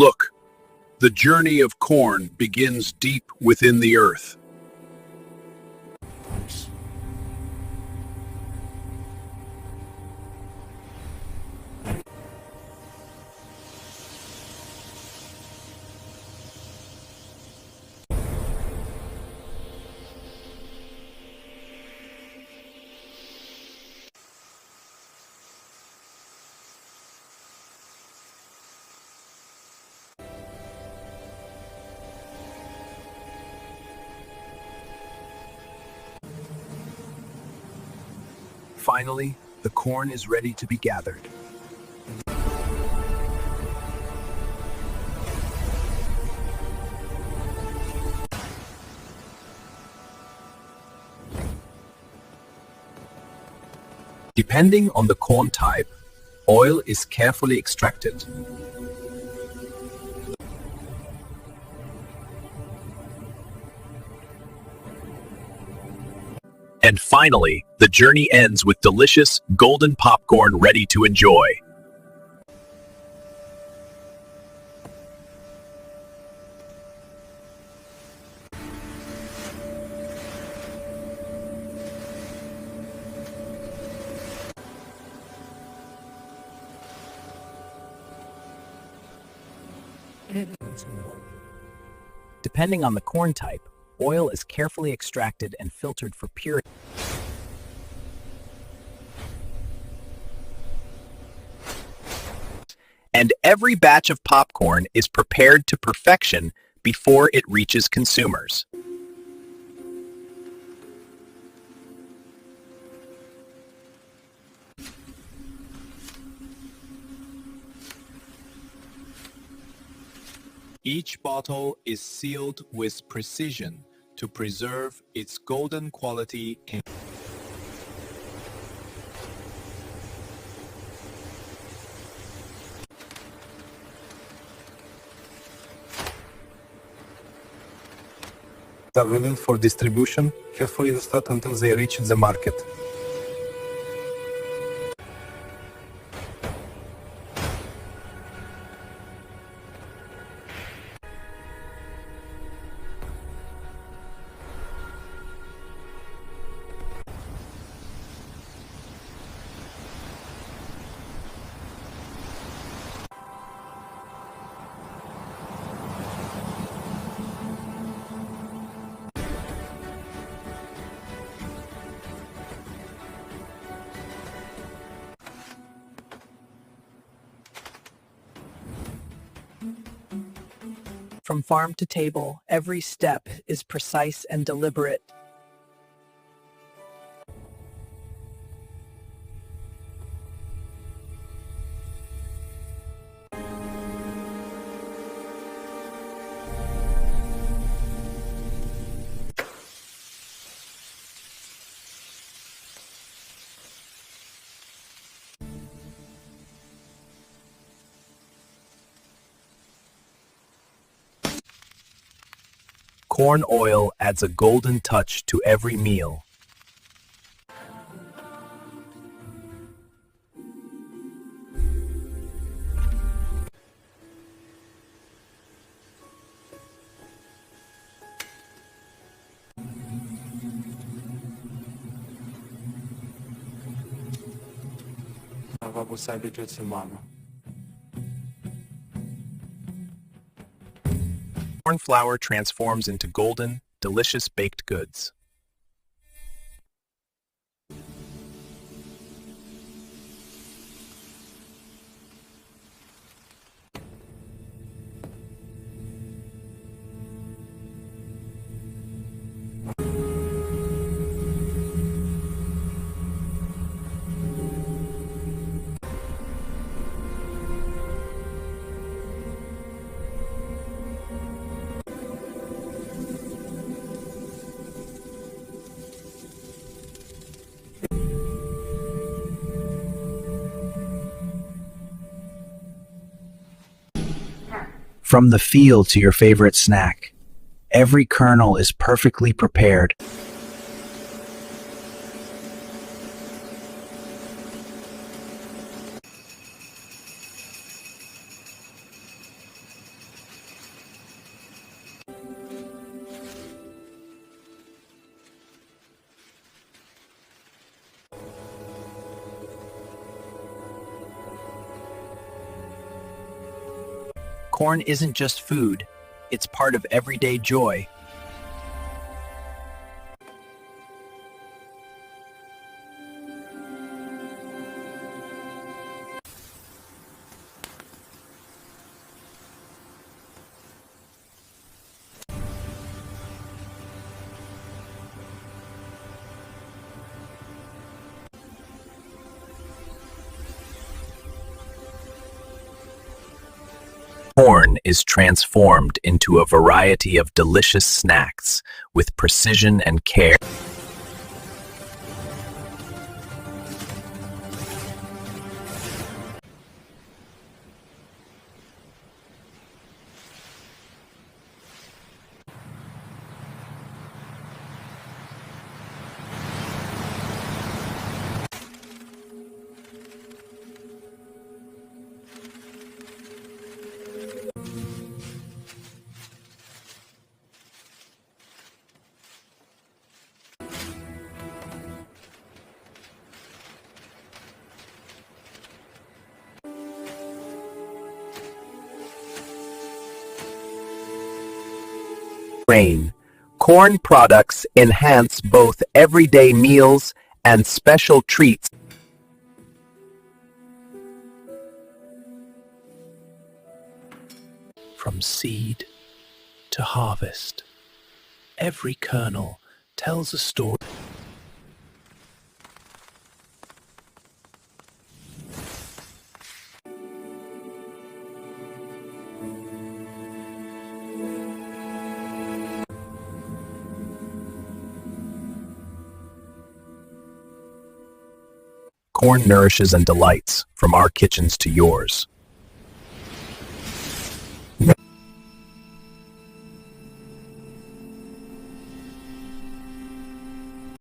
Look, the journey of corn begins deep within the earth. Finally, the corn is ready to be gathered. Depending on the corn type, oil is carefully extracted. And finally, the journey ends with delicious, golden popcorn ready to enjoy. Depending on the corn type, oil is carefully extracted and filtered for purity. And every batch of popcorn is prepared to perfection before it reaches consumers. Each bottle is sealed with precision to preserve its golden quality. Are available for distribution, carefully stored until they reach the market. From farm to table, every step is precise and deliberate. Corn oil adds a golden touch to every meal. Corn flour transforms into golden, delicious baked goods. From the field to your favorite snack, every kernel is perfectly prepared. Corn isn't just food, it's part of everyday joy. Corn is transformed into a variety of delicious snacks with precision and care. Grain. Corn products enhance both everyday meals and special treats. From seed to harvest, every kernel tells a story. Corn nourishes and delights, from our kitchens to yours.